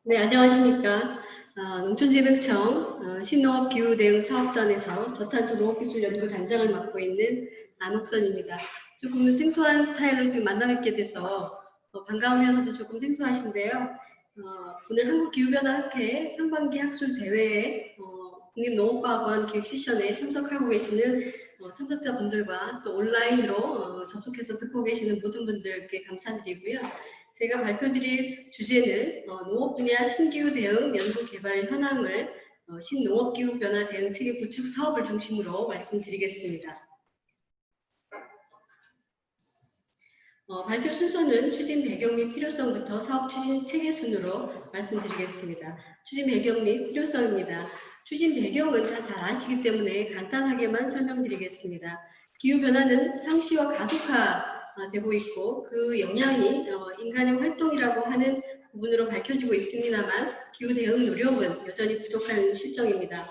네, 안녕하십니까. 농촌진흥청 신농업기후대응사업단에서 저탄소 농업기술연구단장을 맡고 있는 안옥선입니다. 조금 생소한 스타일로 지금 만나뵙게 돼서 반가우면서도 조금 생소하신데요. 오늘 한국기후변화학회 상반기 학술대회에 국립농업과학원 기획세션에 참석하고 계시는 참석자분들과 또 온라인으로 접속해서 듣고 계시는 모든 분들께 감사드리고요. 제가 발표드릴 주제는 농업 분야 신기후 대응 연구 개발 현황을 신농업기후 변화 대응 체계 구축 사업을 중심으로 말씀드리겠습니다. 발표 순서는 추진 배경 및 필요성부터 사업 추진 체계 순으로 말씀드리겠습니다. 추진 배경 및 필요성입니다. 추진 배경은 다 잘 아시기 때문에 간단하게만 설명드리겠습니다. 기후변화는 상시와 가속화되고 있고 그 영향이 인간의 활동이라고 하는 부분으로 밝혀지고 있습니다만 기후 대응 노력은 여전히 부족한 실정입니다.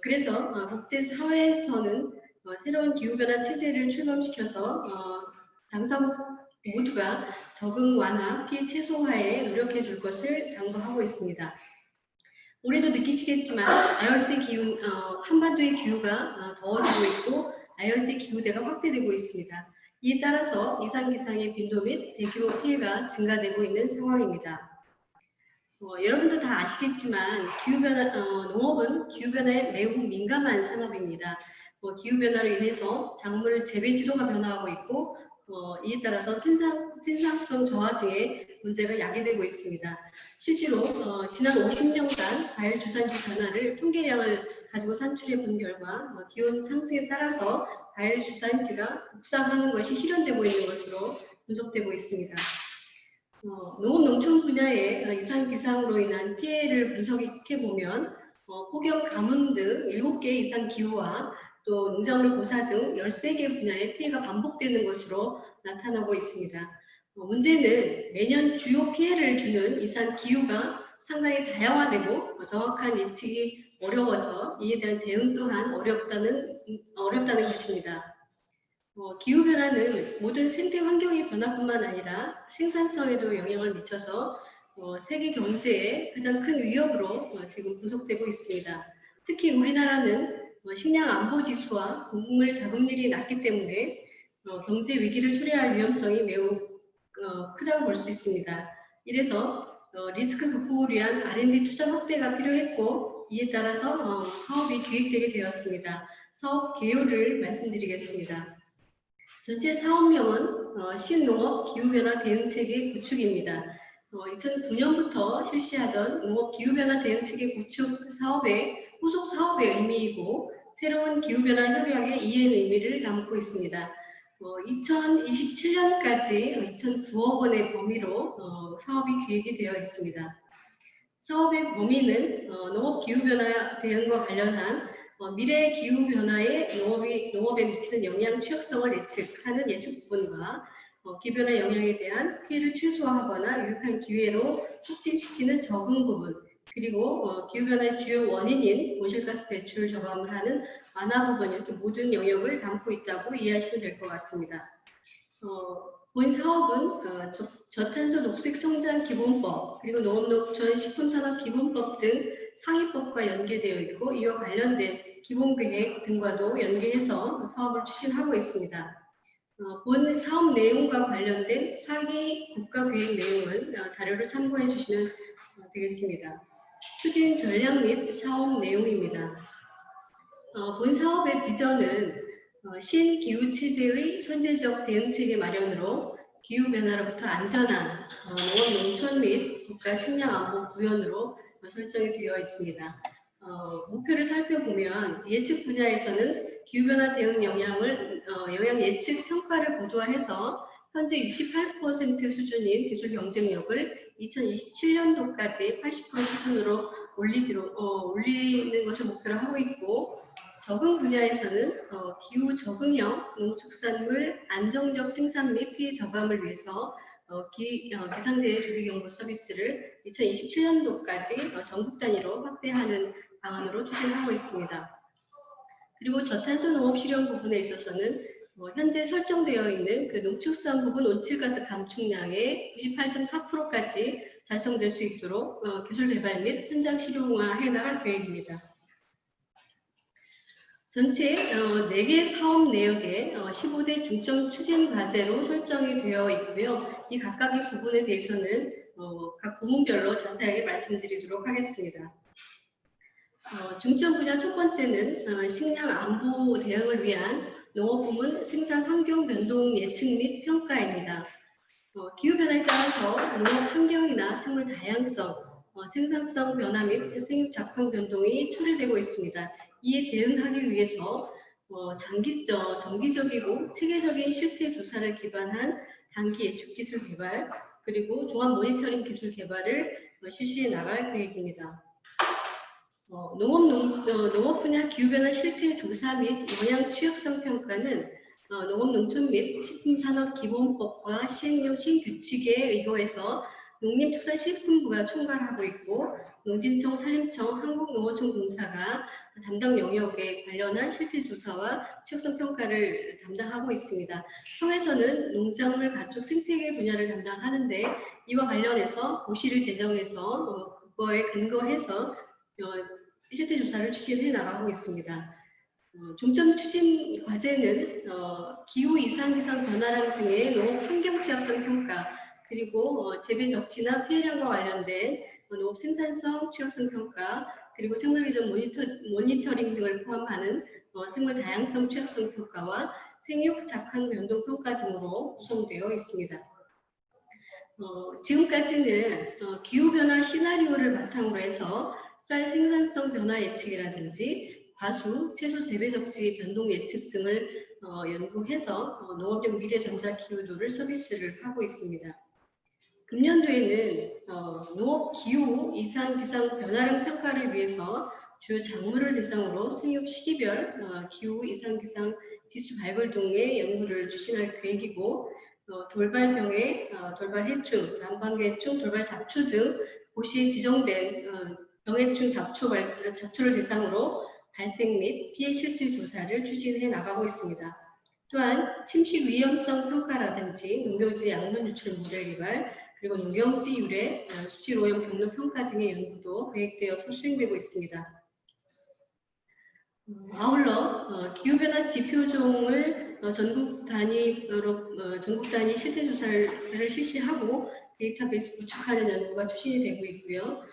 그래서 국제사회에서는 새로운 기후변화 체제를 출범시켜서 당사국 모두가 적응 완화, 피해 최소화에 노력해 줄 것을 당부하고 있습니다. 올해도 느끼시겠지만 아열대 기후, 한반도의 기후가 더워지고 있고 아열대 기후대가 확대되고 있습니다. 이에 따라서 이상기상의 빈도 및 대규모 피해가 증가되고 있는 상황입니다. 여러분도 다 아시겠지만 농업은 기후변화에 매우 민감한 산업입니다. 기후변화로 인해서 작물 재배 지도가 변화하고 있고 이에 따라서 생산성 저하 등의 문제가 야기되고 있습니다. 실제로 지난 50년간 과일주산지 변화를 통계량을 가지고 산출해 본 결과 기온 상승에 따라서 과일주산지가 급상하는 것이 실현되고 있는 것으로 분석되고 있습니다. 농업-농촌 분야의 이상기상으로 인한 피해를 분석해보면 폭염, 가뭄 등 7개 이상 기후와 또 농작물 고사 등 13개 분야의 피해가 반복되는 것으로 나타나고 있습니다. 문제는 매년 주요 피해를 주는 이상 기후가 상당히 다양화되고 정확한 예측이 어려워서 이에 대한 대응 또한 어렵다는 것입니다. 기후변화는 모든 생태 환경의 변화뿐만 아니라 생산성에도 영향을 미쳐서 세계 경제의 가장 큰 위협으로 지금 분석되고 있습니다. 특히 우리나라는 식량 안보 지수와 곡물 자급률이 낮기 때문에 경제 위기를 초래할 위험성이 매우 크다고 볼 수 있습니다. 이래서 리스크 극복을 위한 R&D 투자 확대가 필요했고 이에 따라서 사업이 기획되게 되었습니다. 사업 개요를 말씀드리겠습니다. 전체 사업명은 신농업 기후변화 대응체계 구축입니다. 2009년부터 실시하던 농업 기후변화 대응체계 구축 사업의 후속 사업의 의미이고 새로운 기후변화 협약의 이행 의미를 담고 있습니다. 2027년까지 2,009억 원의 범위로 사업이 기획이 되어 있습니다. 사업의 범위는 농업 기후변화 대응과 관련한 미래 기후변화에 농업에 미치는 영향 취약성을 예측하는 예측 부분과 기후변화 영향에 대한 피해를 최소화하거나 유익한 기회로 촉진시키는 적응 부분, 그리고 기후변화의 주요 원인인 온실가스 배출 저감을 하는 완화 부분, 이렇게 모든 영역을 담고 있다고 이해하시면 될 것 같습니다. 본 사업은 저탄소 녹색성장 기본법 그리고 농업농촌 식품산업 기본법 등 상위법과 연계되어 있고 이와 관련된 기본계획 등과도 연계해서 사업을 추진하고 있습니다. 본 사업 내용과 관련된 상위 국가계획 내용은 자료를 참고해 주시면 되겠습니다. 추진 전략 및 사업 내용입니다. 본 사업의 비전은 신기후체제의 선제적 대응체계 마련으로 기후변화로부터 안전한 농업, 농촌 및 국가 식량 안보 구현으로 설정이 되어 있습니다. 목표를 살펴보면 예측 분야에서는 기후변화 대응 영향 예측 평가를 고도화해서 현재 68% 수준인 기술 경쟁력을 2027년도까지 80% 수준으로 올리는 것을 목표로 하고 있고 적응 분야에서는 기후 적응형 농축산물 안정적 생산 및 피해 저감을 위해서 기상재해 조기경보 서비스를 2027년도까지 전국 단위로 확대하는 방안으로 추진하고 있습니다. 그리고 저탄소 농업 실현 부분에 있어서는 현재 설정되어 있는 그 농축산 부분 온실가스 감축량의 98.4%까지 달성될 수 있도록 기술 개발 및 현장 실용화해 나갈 계획입니다. 전체 4개 사업 내역에 15대 중점 추진 과제로 설정이 되어 있고요. 이 각각의 부분에 대해서는 각 부문별로 자세하게 말씀드리도록 하겠습니다. 중점 분야 첫 번째는 식량 안보 대응을 위한 농업부문 생산 환경 변동 예측 및 평가입니다. 기후변화에 따라서 농업 환경이나 생물 다양성, 생산성 변화 및 생육 작황 변동이 초래되고 있습니다. 이에 대응하기 위해서 정기적이고 체계적인 실태 조사를 기반한 단기 예측 기술 개발 그리고 종합 모니터링 기술 개발을 실시해 나갈 계획입니다. 농업 분야 기후변화 실태 조사 및 영향 취약성 평가는 농업농촌 및 식품산업기본법과 시행령 신규칙에 의거해서 농림축산식품부가 총괄하고 있고 농진청, 산림청, 한국농어촌공사가 담당 영역에 관련한 실태조사와 취약성 평가를 담당하고 있습니다. 청에서는 농작물 가축 생태계 분야를 담당하는데 이와 관련해서 고시를 제정해서 그거에 근거해서 실태조사를 추진해 나가고 있습니다. 중점 추진 과제는 기후 이상 변화량 등의 농업 환경 취약성 평가 그리고 재배 적치나 피해량과 관련된 농업 생산성 취약성 평가 그리고 생물 기전 모니터링 등을 포함하는 생물 다양성 취약성 평가와 생육 작황 변동 평가 등으로 구성되어 있습니다. 지금까지는 기후변화 시나리오를 바탕으로 해서 쌀 생산성 변화 예측이라든지 과수, 채소 재배 적지 변동 예측 등을 연구해서 농업용 미래 전자 기후도를 서비스를 하고 있습니다. 금년도에는 농업 기후 이상 기상 변화량 평가를 위해서 주요 작물을 대상으로 생육 시기별 기후 이상 기상 지수 발굴 등의 연구를 추진할 계획이고 돌발병해, 돌발해충, 난방계충, 돌발잡초 등 고시에 지정된 병해충 잡초를 대상으로 발생 및 피해 실태 조사를 추진해 나가고 있습니다. 또한 침식 위험성 평가라든지 농경지 양분 유출 모델 개발, 그리고 농경지 유래, 수질 오염 경로 평가 등의 연구도 계획되어서 수행되고 있습니다. 아울러 기후변화 지표종을 전국 단위 실태 조사를 실시하고 데이터베이스 구축하는 연구가 추진이 되고 있고요.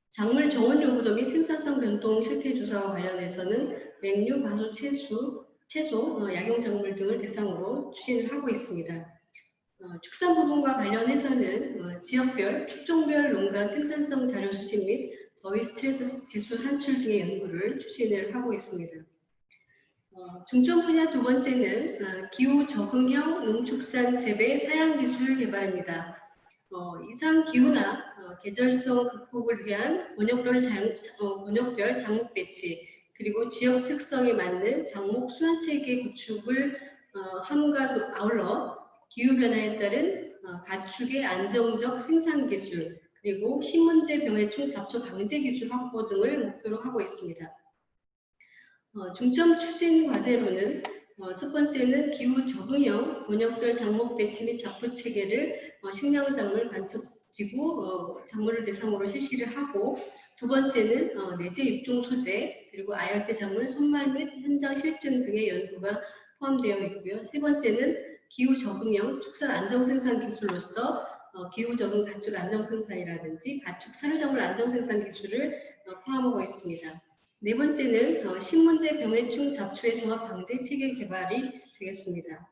작물 정원 요구도 및 생산성 변동 실태 조사와 관련해서는 맹류, 과수, 채소, 약용작물 등을 대상으로 추진을 하고 있습니다. 축산 부분과 관련해서는 지역별, 축종별 농가 생산성 자료 수집 및 더위 스트레스 지수 산출 등의 연구를 추진을 하고 있습니다. 중점 분야 두 번째는 기후 적응형 농축산 재배 사양 기술 개발입니다. 이상 기후나 계절성 극복을 위한 번역별 작목 배치 그리고 지역 특성에 맞는 작목 수환 체계 구축을 함과 아울러 기후 변화에 따른 가축의 안정적 생산 기술 그리고 신문제 병해충 잡초 방제 기술 확보 등을 목표로 하고 있습니다. 중점 추진 과제로는 첫 번째는 기후 적응형 번역별 작목 배치 및 잡초 체계를 식량작물 관측지구 작물을 대상으로 실시를 하고 두 번째는 내재 입종 소재 그리고 아열대 작물 선말 및 현장 실증 등의 연구가 포함되어 있고요. 세 번째는 기후 적응형 축산 안정 생산 기술로서 기후 적응 가축 안정 생산이라든지 가축 사료작물 안정 생산 기술을 포함하고 있습니다. 네 번째는 신문제 병해충 잡초의 종합 방제 체계 개발이 되겠습니다.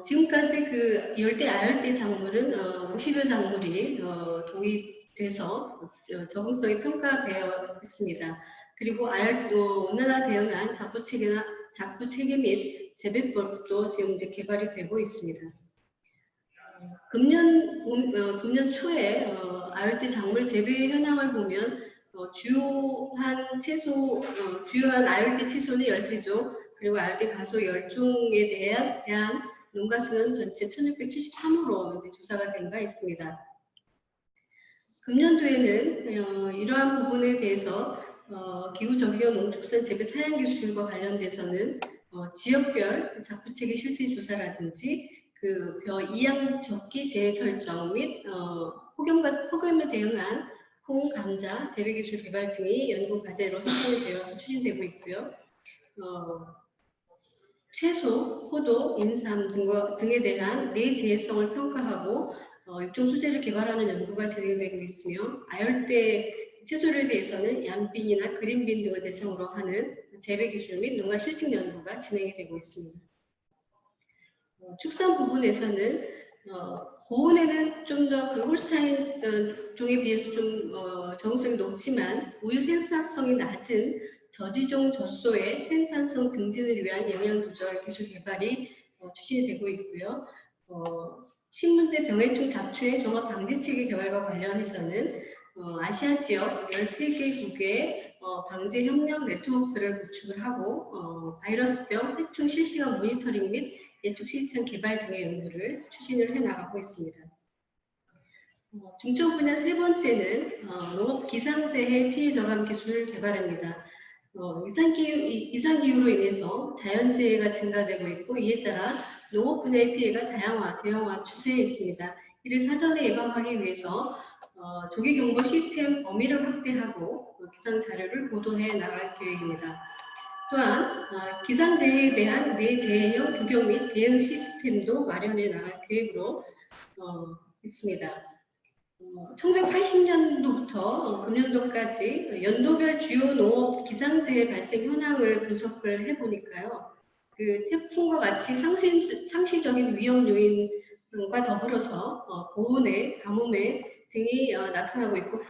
지금까지 그 열대 아열대 작물은 50여 작물이 도입돼서 적응성이 평가되어 있습니다. 그리고 온난화 대응한 잡초 체계 및 재배법도 지금 이제 개발이 되고 있습니다. 금년 초에 아열대 작물 재배 현황을 보면 주요한 아열대 채소는 13종, 그리고 아열대 가소 10종에 대한 농가 수는 전체 1673호로 조사가 된 바 있습니다. 금년도에는 이러한 부분에 대해서 기후 적용 농축산 재배 사양 기술과 관련돼서는 지역별 작부체계 실태 조사라든지 그 벼 이양 적기 재설정 및 폭염에 대응한 콩, 감자, 재배 기술 개발 등이 연구 과제로 선정이 되어서 추진되고 있고요. 채소, 포도, 인삼 등에 대한 내재해성을 평가하고 육종 소재를 개발하는 연구가 진행되고 있으며 아열대 채소류에 대해서는 얀빈이나 그린빈 등을 대상으로 하는 재배 기술 및 농가 실증 연구가 진행이 되고 있습니다. 축산 부분에서는 고온에는 좀 더 그 홀스타인 종에 비해서 좀 적응성이 높지만 우유 생산성이 낮은 저지종 젖소의 생산성 증진을 위한 영양 조절 기술 개발이 추진이 되고 있고요. 신문제 병해충 잡초의 종합 방지 체계 개발과 관련해서는 아시아 지역 13개국의 방제 협력 네트워크를 구축을 하고 바이러스병 해충 실시간 모니터링 및 예측 시스템 개발 등의 연구를 추진을 해 나가고 있습니다. 중점 분야 세 번째는 농업 기상재해 피해 저감 기술 개발입니다. 이상기후로 인해서 자연재해가 증가되고 있고 이에 따라 농업 분야의 피해가 대형화 추세에 있습니다. 이를 사전에 예방하기 위해서 조기경보 시스템 범위를 확대하고 기상 자료를 보도해 나갈 계획입니다. 또한 기상재해에 대한 내재해형 규격 및 대응 시스템도 마련해 나갈 계획으로 있습니다. 1980년도부터 금년도까지 연도별 주요 농업 기상재해 발생 현황을 분석을 해보니까요. 그 태풍과 같이 상시적인 위험 요인과 더불어서 고온에, 가뭄에 등이 나타나고 있고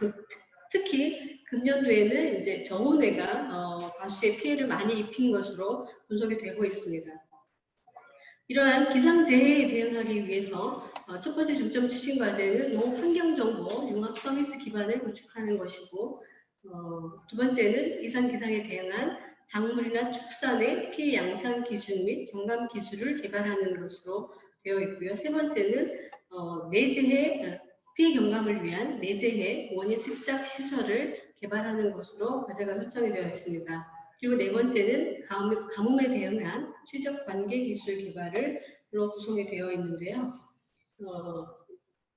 특히 금년도에는 이제 정온해가 과수의 피해를 많이 입힌 것으로 분석이 되고 있습니다. 이러한 기상재해에 대응하기 위해서 첫 번째 중점 추진 과제는 농업 환경정보 융합 서비스 기반을 구축하는 것이고 두 번째는 이상 기상에 대응한 작물이나 축산의 피해 양산 기준 및 경감 기술을 개발하는 것으로 되어 있고요. 세 번째는 내재해 피해 경감을 위한 내재해 원인 특작 시설을 개발하는 것으로 과제가 설정이 되어 있습니다. 그리고 네 번째는 가뭄에 대응한 최적 관계 기술 개발로 구성이 되어 있는데요.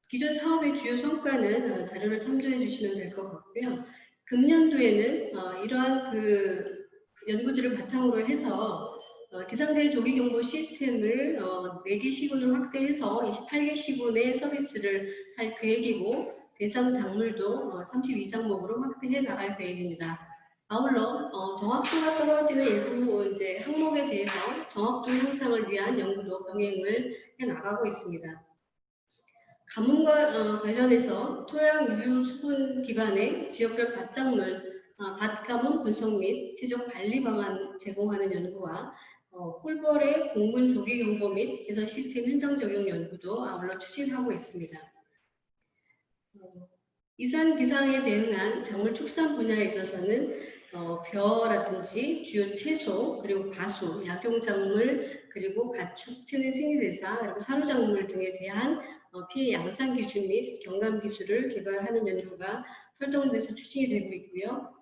기존 사업의 주요 성과는 자료를 참조해 주시면 될 것 같고요. 금년도에는 이러한 그 연구들을 바탕으로 해서 기상재해 조기경보 시스템을 4개 시군을 확대해서 28개 시군의 서비스를 할 계획이고 대상 작물도 32작목으로 확대해 나갈 계획입니다. 아울러 정확도가 떨어지는 일부 이제 항목에 대해서 정확도 향상을 위한 연구도 병행을 해 나가고 있습니다. 가뭄과 관련해서 토양 유유 수분 기반의 지역별 밭작물, 밭가뭄 분석 및 지적 관리 방안 제공하는 연구와 꿀벌의 공분 조기 경보 및 개선 시스템 현장 적용 연구도 아울러 추진하고 있습니다. 이상 기상에 대응한 작물 축산 분야에 있어서는 벼라든지 주요 채소, 그리고 과수, 약용작물, 그리고 가축, 체내 생리대사, 그리고 산후작물 등에 대한 피해 양산 기준 및 경감 기술을 개발하는 연구가 설정돼서 추진이 되고 있고요.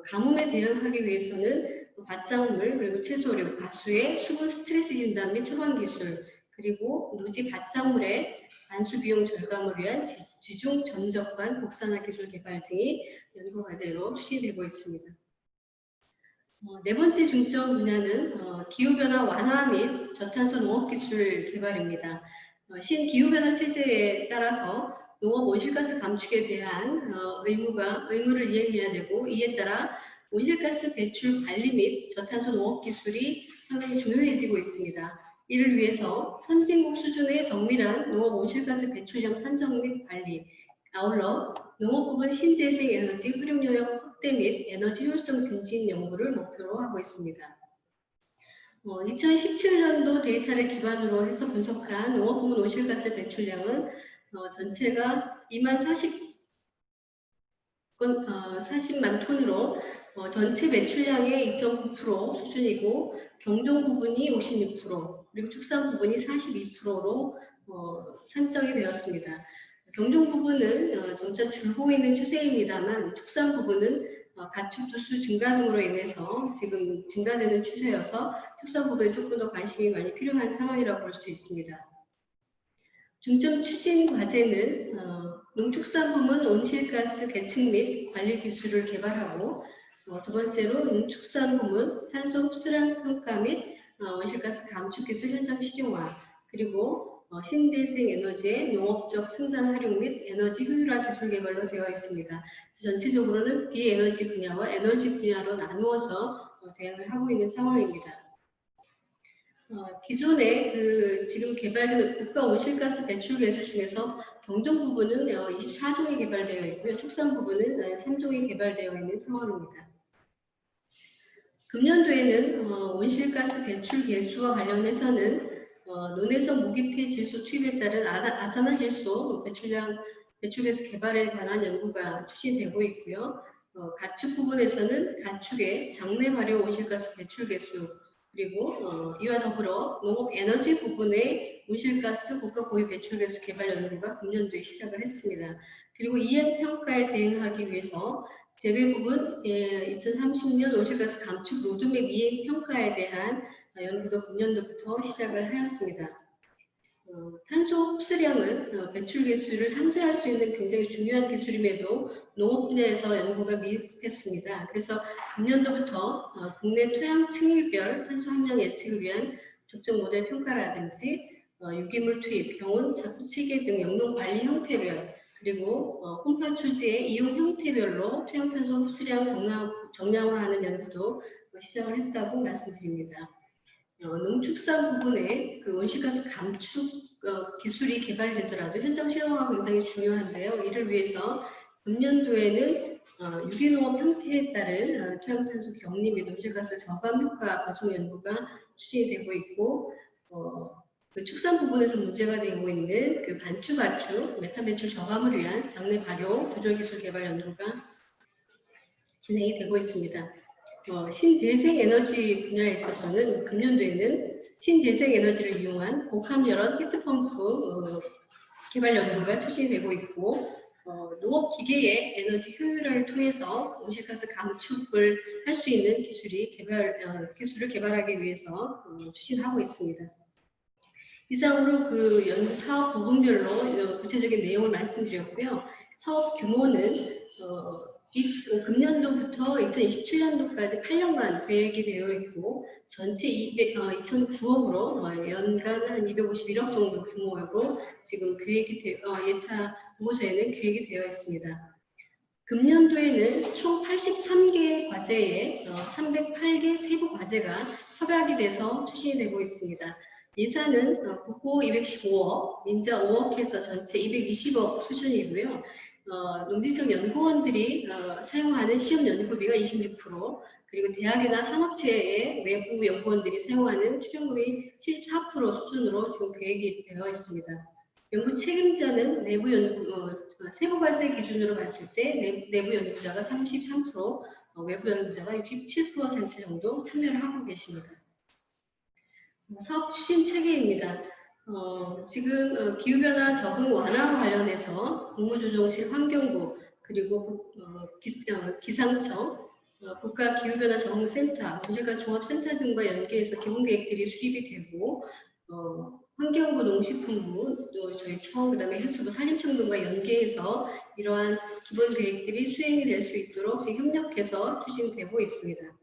가뭄에 대응하기 위해서는 밭작물, 그리고 채소류, 과수의 수분 스트레스 진단 및 처방 기술, 그리고 노지 밭작물의 안수 비용 절감을 위한 지중 전적관 곡산화 기술 개발 등이 연구 과제로 추진되고 있습니다. 네 번째 중점 분야는 기후변화 완화 및 저탄소 농업기술 개발입니다. 신기후변화 체제에 따라서 농업 온실가스 감축에 대한 의무를 이행해야 되고 이에 따라 온실가스 배출 관리 및 저탄소 농업기술이 상당히 중요해지고 있습니다. 이를 위해서 선진국 수준의 정밀한 농업 온실가스 배출량 산정 및 관리, 아울러 농업 부분 신재생 에너지 활용 영역 확대 및 에너지 효율성 증진 연구를 목표로 하고 있습니다. 2017년도 데이터를 기반으로 해서 분석한 농업 부문 온실가스 배출량은 전체가 40만 톤으로 전체 배출량의 2.9% 수준이고 경종 부분이 56%, 그리고 축산 부분이 42%로 산정이 되었습니다. 경종 부분은 점차 줄고 있는 추세입니다만 축산 부분은 가축 두수 증가 등으로 인해서 지금 증가되는 추세여서 축산 부분에 조금 더 관심이 많이 필요한 상황이라고 볼 수 있습니다. 중점 추진 과제는 농축산부문 온실가스 계측 및 관리 기술을 개발하고 두 번째로 농축산부문 탄소 흡수량 평가 및 온실가스 감축 기술 현장 실용화 그리고 신재생 에너지의 농업적 생산 활용 및 에너지 효율화 기술 개발로 되어 있습니다. 전체적으로는 비에너지 분야와 에너지 분야로 나누어서 대응을 하고 있는 상황입니다. 기존에 지금 개발된 국가 온실가스 배출 계수 중에서 경정 부분은 24종이 개발되어 있고요. 축산 부분은 3종이 개발되어 있는 상황입니다. 금년도에는 온실가스 배출 계수와 관련해서는 논에서 무기태 질소 투입에 따른 아산화질소 배출 계수 개발에 관한 연구가 추진되고 있고요. 가축 부분에서는 가축의 장내 발효 온실가스 배출 계수 그리고 이와 더불어 농업 에너지 부분의 온실가스 국가 고유 배출 계수 개발 연구가 금년도에 시작을 했습니다. 그리고 이행 평가에 대응하기 위해서 재배 부분 2030년 온실가스 감축 로드맵 이행 평가에 대한 연구도 금년도부터 시작을 하였습니다. 탄소 흡수량은 배출 계수를 상쇄할 수 있는 굉장히 중요한 기술임에도 농업 분야에서 연구가 미흡했습니다. 그래서 금년도부터 국내 토양 층일별 탄소 함량 예측을 위한 적정 모델 평가라든지 유기물 투입, 경운, 자쿠 체계 등 영농 관리 형태별 그리고 홈파 초지의 이용 형태별로 토양 탄소 흡수량 정량화하는 연구도 시작을 했다고 말씀드립니다. 농축산 부분에 온실가스 감축 기술이 개발되더라도 현장 실용화가 굉장히 중요한데요. 이를 위해서 금년도에는 유기농업 형태에 따른 토양탄소 격리 및 온실가스 저감 효과 보정 연구가 추진이 되고 있고 축산 부분에서 문제가 되고 있는 반추가축 메탄 배출 저감을 위한 장내 발효 조절 기술 개발 연구가 진행이 되고 있습니다. 신재생 에너지 분야에 있어서는 금년도에는 신재생 에너지를 이용한 고함열원 히트펌프 개발 연구가 추진되고 있고 농업 기계의 에너지 효율화를 통해서 온실가스 감축을 할 수 있는 기술을 개발하기 위해서 추진하고 있습니다. 이상으로 연구 사업 부분별로 구체적인 내용을 말씀드렸고요. 사업 규모는 금년도부터 2027년도까지 8년간 계획이 되어 있고 전체 2,009억으로 연간 한 251억 정도 규모로 지금 예타 보고서에는 계획이 되어 있습니다. 금년도에는 총 83개 과제에 308개 세부 과제가 협약이 돼서 추진이 되고 있습니다. 예산은 국고 215억, 민자 5억 해서 전체 220억 수준이고요. 농지청 연구원들이 사용하는 시험 연구비가 26%, 그리고 대학이나 산업체의 외부 연구원들이 사용하는 출연금이 74% 수준으로 지금 계획이 되어 있습니다. 연구 책임자는 세부 과제 기준으로 봤을 때 내부 연구자가 33%, 외부 연구자가 67% 정도 참여를 하고 계십니다. 사업 추진 체계입니다. 지금 기후변화 적응 완화와 관련해서 국무조정실 환경부 그리고 기상청 국가기후변화 적응센터, 온실가스 종합센터 등과 연계해서 기본계획들이 수립이 되고 환경부, 농식품부, 또 저희 청, 그다음에 해수부, 산림청 등과 연계해서 이러한 기본계획들이 수행이 될 수 있도록 지금 협력해서 추진되고 있습니다.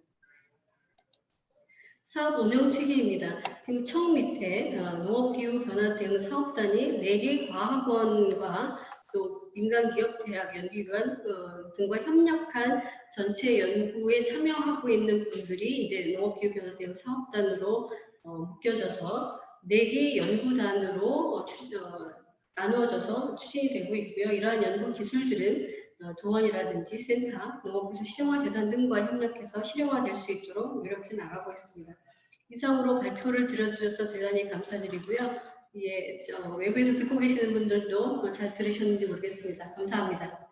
사업 운영 체계입니다. 지금 청 밑에 농업기후변화 대응 사업단이 4개 과학원과 또 민간기업, 대학, 연구기관 등과 협력한 전체 연구에 참여하고 있는 분들이 이제 농업기후변화 대응 사업단으로 묶여져서 4개 연구단으로 나누어져서 추진이 되고 있고요. 이러한 연구 기술들은 동원이라든지 센터, 농업기술 실용화재단 등과 협력해서 실용화될 수 있도록 노력해 나가고 있습니다. 이상으로 발표를 들어주셔서 대단히 감사드리고요. 외부에서 듣고 계시는 분들도 잘 들으셨는지 모르겠습니다. 감사합니다.